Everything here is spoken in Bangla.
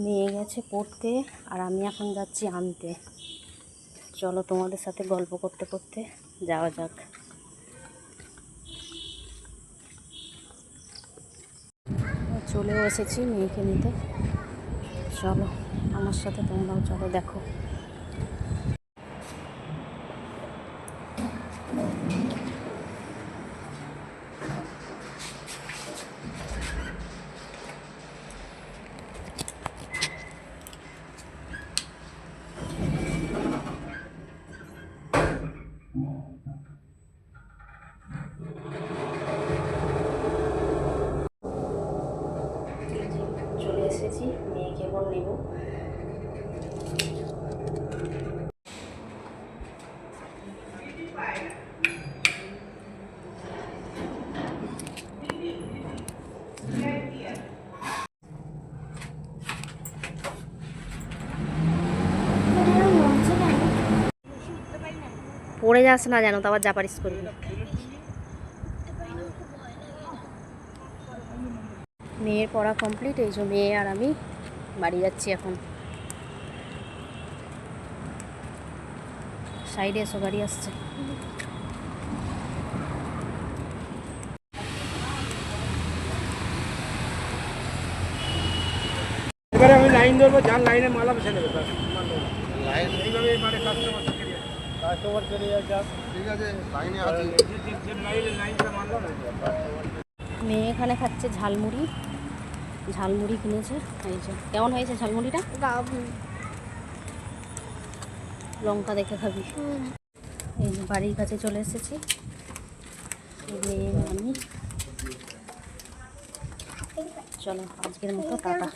মেয়ে গেছে পড়তে আর আমি এখন যাচ্ছি আনতে। চলো তোমাদের সাথে গল্প করতে করতে যাওয়া যাক। চলেও এসেছি মেয়েকে নিতে। চলো আমার সাথে তোমরাও চলো, দেখো। চলে এসেছি, মেয়েকে এবার নেব। পড়ে যাস না যেন, তো আবার যা পারিস করবি। মেয়ের পড়া কমপ্লিট, এই যে মেয়ে আর আমি বাড়ি যাচ্ছি এখন। সাইডে এসো, গাড়ি আসছে। এবারে আমি লাইন ধরবো, যার লাইনে মালা বসে নেবে লাইন এইভাবে মানে কাস্টমার চলে যাক। ঠিক আছে, লাইনে আছে, লাইনটা মানলো না। মেয়ে এখানে খাচ্ছে ঝালমুড়ি, ঝালমুড়ি কিনেছে। এই যে কেমন হয়েছে ঝালমুড়িটা? লঙ্কা দেখে খাবি। এই যে বাড়ির কাছে চলে এসেছি, মেয়ে আমি। চলো আজকের মতো টাটা।